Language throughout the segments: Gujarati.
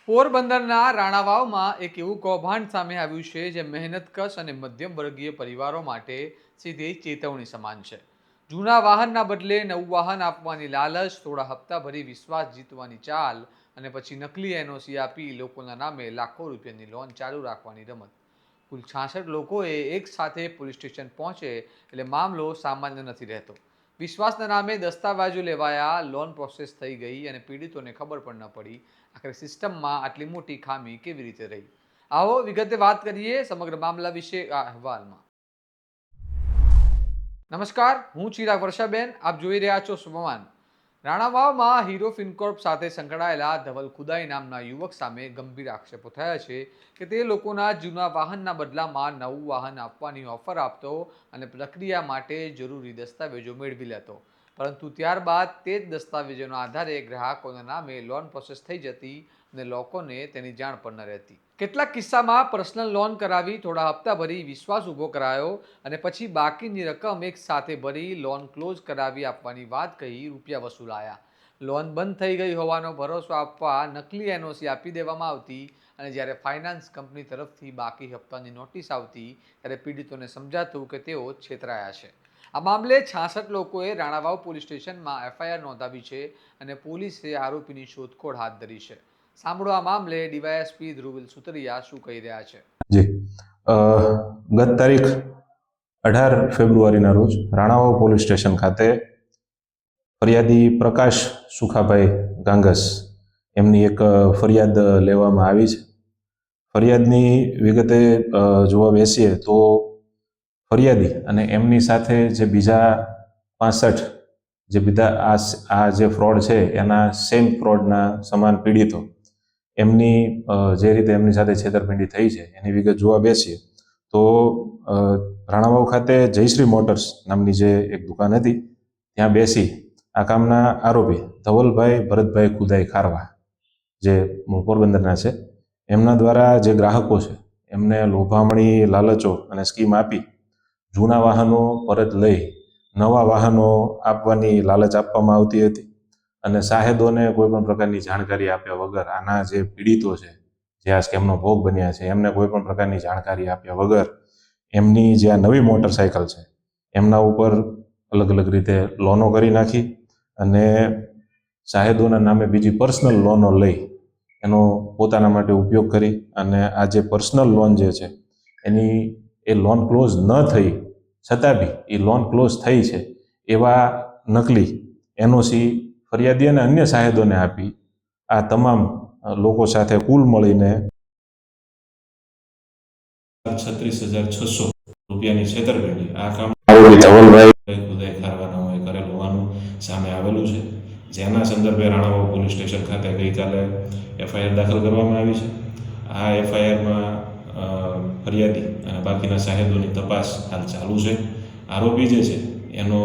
પોરબંદરના રાણાવાવમાં એક એવું કૌભાંડ સામે આવ્યું છે જે મહેનતકશ અને મધ્યમ વર્ગીય પરિવારો માટે સીધી ચેતવણી સમાન છે. જૂના વાહનના બદલે નવું વાહન આપવાની લાલચ, થોડા હપ્તા ભરી વિશ્વાસ જીતવાની ચાલ અને પછી નકલી એનઓસી આપી લોકોના નામે લાખો રૂપિયાની લોન ચાલુ રાખવાની રમત. કુલ 66 લોકોએ એક સાથે પોલીસ સ્ટેશન પહોંચે એટલે મામલો સામાન્ય નથી રહેતો. વિશ્વાસના નામે દસ્તાવેજો લેવાયા, લોન પ્રોસેસ થઈ ગઈ અને પીડિતોને ખબર પણ ન પડી આખરે સિસ્ટમમાં આટલી મોટી ખામી કેવી રીતે રહી. આવો વિગતે વાત કરીએ સમગ્ર મામલા વિશે આ અહેવાલમાં. નમસ્કાર, હું ચિરાગ વર્ષાબેન, આપ જોઈ રહ્યા છો સ્વમાન. રાણાવાવમાં હીરો ફિનકોર્પ સાથે સંકળાયેલા ધવલ ખુદાઈ નામના યુવક સામે ગંભીર આક્ષેપો થયા છે કે તે લોકોના જૂના વાહનના બદલામાં નવું વાહન આપવાની ઓફર આપતો અને પ્રક્રિયા માટે જરૂરી દસ્તાવેજો મેળવી લેતો, પરંતુ ત્યારબાદ તે જ દસ્તાવેજોના આધારે ગ્રાહકોના નામે લોન પ્રોસેસ થઈ જતી અને લોકોને તેની જાણ પણ ન રહેતી. કેટલાક કિસ્સામાં પર્સનલ લોન કરાવી, થોડા હપ્તા ભરી વિશ્વાસ ઊભો કરાયો અને પછી બાકીની રકમ એક સાથે ભરી લોન ક્લોઝ કરાવી આપવાની વાત કહી રૂપિયા વસૂલાયા. લોન બંધ થઈ ગઈ હોવાનો ભરોસો આપવા નકલી એનઓસી આપી દેવામાં આવતી અને જ્યારે ફાઇનાન્સ કંપની તરફથી બાકી હપ્તાની નોટિસ આવતી ત્યારે પીડિતોને સમજાતું કે તેઓ છેતરાયા છે. આ મામલે 66 લોકોએ રાણાવાવ પોલીસ સ્ટેશનમાં એફઆઈઆર નોંધાવી છે અને પોલીસે આરોપીની શોધખોળ હાથ ધરી છે. સાંભળો આ મામલે ડીવાયએસપી ધ્રુવિલ સુતરિયા શું કહી રહ્યા છે. જી ગત તારીખ 18 ફેબ્રુઆરીના રોજ રાણાવાવ પોલીસ સ્ટેશન ખાતે ફરિયાદી પ્રકાશ સુખાભાઈ ગાંગસ એમની એક ફરિયાદ લેવામાં આવી છે. ફરિયાદની વિગતે જોવા બેસીએ તો ફરિયાદી અને એમની સાથે જે બીજા 65 જે બીજા આ જે ફ્રોડ છે એના સેમ ફ્રોડના સમાન પીડિતો એમની જે રીતે એમની સાથે છેતરપિંડી થઈ છે એની વિગત જોવા બેસીએ તો રાણાવાવ ખાતે જયશ્રી મોટર્સ નામની જે એક દુકાન હતી ત્યાં બેસી આ કામના આરોપી ધવલભાઈ ભરતભાઈ ખુદાઈ ખારવા જે પોરબંદરના છે એમના દ્વારા જે ગ્રાહકો છે એમને લોભામણી, લાલચો અને સ્કીમ આપી જૂના વાહનો પરત લઈ નવા વાહનો આપવાની લાલચ આપવામાં આવતી હતી અને સાહેદોને કોઈ પણ પ્રકારની જાણકારી આપ્યા વગર આના જે પીડિતો છે જે આ સ્કેમનો ભોગ બન્યા છે એમને કોઈ પણ પ્રકારની જાણકારી આપ્યા વગર એમની જે આ નવી મોટરસાયકલ છે એમના ઉપર અલગ અલગ રીતે લોનો કરી નાખી અને સાહેદોના નામે બીજી પર્સનલ લોનો લઈ એનો પોતાના માટે ઉપયોગ કરી અને આ જે પર્સનલ લોન જે છે એની એ લોન ક્લોઝ ન થઈ છતાં બી એ લોન ક્લોઝ થઈ છે એવા નકલી એનઓસી ફરિયાદી અને અન્ય સાહેદોને આપી આ તમામ લોકો સાથે કુલ મળીને 36,600 રૂપિયાની છેતરપિંડી આ કામ ધવલભાઈ ખુદાઈ ખારવાનાઓએ કરેલ હોવાનું સામે આવેલું છે, જેના સંદર્ભે રાણાવાવ પોલીસ સ્ટેશન ખાતે ગઈકાલે એફઆઈઆર દાખલ કરવામાં આવી છે. આ એફઆઈઆરમાં ફરિયાદી અને બાકીના સાહેદોની તપાસ હાલ ચાલુ છે. આરોપી જે છે એનો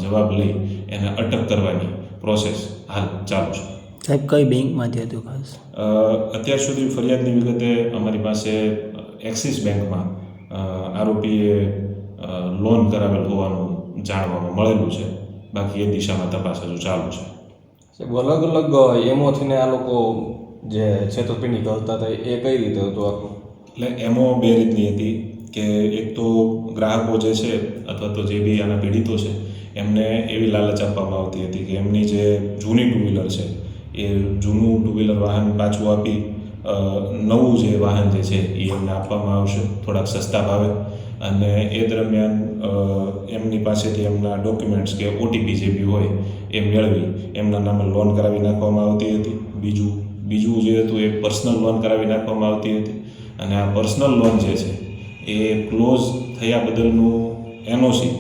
જવાબ લઈ એને અટક કરવાની પ્રોસેસ હાલ ચાલુ છે. સાહેબ, કઈ બેંકમાંથી હતું ખાસ? અત્યાર સુધી ફરિયાદની વિગતે અમારી પાસે એક્સિસ બેંકમાં આરોપીએ લોન કરાવેલ હોવાનું જાણવામાં મળેલું છે. બાકી એ દિશામાં તપાસ હજુ ચાલુ છે. સાહેબ, અલગ અલગ એમોથી આ લોકો જે છેતરપિંડી કરતા હતા એ કઈ રીતે હતું આખું? એટલે એમો બે રીતની હતી કે એક તો ગ્રાહકો જે છે અથવા તો જે બી આના પીડિતો છે એમને એવી લાલચ આપવામાં આવતી હતી કે એમની જે જૂની ટુ વ્હીલર છે એ જૂનું ટુ વ્હીલર વાહન પાછું આપી નવું જે વાહન જે છે એ એમને આપવામાં આવશે થોડાક સસ્તા ભાવે અને એ દરમિયાન એમની પાસેથી એમના ડોક્યુમેન્ટ્સ કે ઓટીપી જે બી હોય એ મેળવી એમના નામે લોન કરાવી નાખવામાં આવતી હતી. બીજું જે હતું એ પર્સનલ લોન કરાવી નાખવામાં આવતી હતી અને આ પર્સનલ લોન જે છે એ ક્લોઝ થયા બદલનું એનઓસી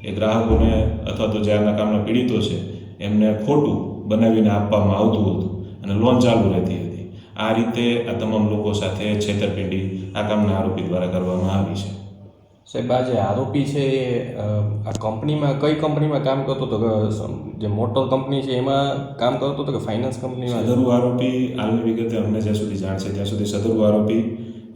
એ ગ્રાહકોને અથવા તો જે આના કામના પીડિતો છે એમને ખોટું બનાવીને આપવામાં આવતું હતું અને લોન ચાલુ રહેતી હતી. આ રીતે આ તમામ લોકો સાથે છેતરપિંડી આ કામના આરોપી દ્વારા કરવામાં આવી છે. સાહેબ, આ જે આરોપી છે એ આ કંપનીમાં કઈ કંપનીમાં કામ કરતો હતો? જે મોટર કંપની છે એમાં કામ કરતો હતો કે ફાઇનાન્સ કંપનીમાં? સદરુ આરોપી હાલની વિગતે અમને જ્યાં સુધી જાણ છે ત્યાં સુધી સદરુ આરોપી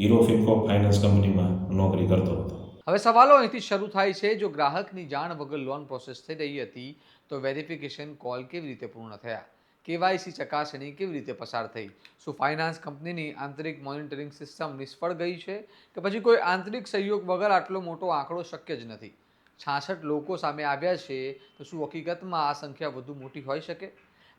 હીરો ફિનકોર્પ ફાઇનાન્સ કંપનીમાં નોકરી કરતો હતો. હવે સવાલો અહીંથી શરૂ થાય છે. જો ગ્રાહકની જાણ વગર લોન પ્રોસેસ થઈ રહી હતી તો વેરિફિકેશન કોલ કેવી રીતે પૂર્ણ થયા? કેવાયસી ચકાસણી કેવી રીતે પસાર થઈ? શું ફાઇનાન્સ કંપનીની આંતરિક મોનિટરિંગ સિસ્ટમ નિષ્ફળ ગઈ છે કે પછી કોઈ આંતરિક સહયોગ વગર આટલો મોટો આંકડો શક્ય જ નથી? 66 લોકો સામે આવ્યા છે, તો શું હકીકતમાં આ સંખ્યા વધુ મોટી હોઈ શકે?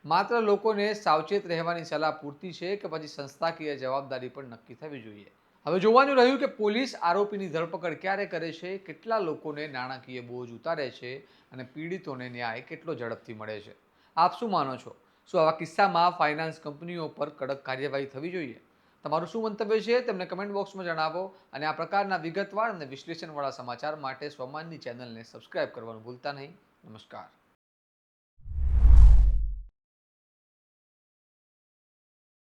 માત્ર લોકોને સાવચેત રહેવાની સલાહ પૂરતી છે કે પછી સંસ્થાકીય જવાબદારી પણ નક્કી થવી જોઈએ? હવે જોવાનું રહ્યું કે પોલીસ આરોપીની ધરપકડ ક્યારે કરે છે, કેટલા લોકોને નાણાકીય બોજ ઉતારે છે અને પીડિતોને ન્યાય કેટલો ઝડપથી મળે છે. આપ શું માનો છો? શું આવા કિસ્સામાં ફાઇનાન્સ કંપનીઓ પર કડક કાર્યવાહી થવી જોઈએ? તમારું શું મંતવ્ય છે તેમને કમેન્ટ બોક્સમાં જણાવો અને આ પ્રકારના વિગતવાર અને વિશ્લેષણવાળા સમાચાર માટે સ્વમાનની ચેનલને સબસ્ક્રાઇબ કરવાનું ભૂલતા નહીં. નમસ્કાર.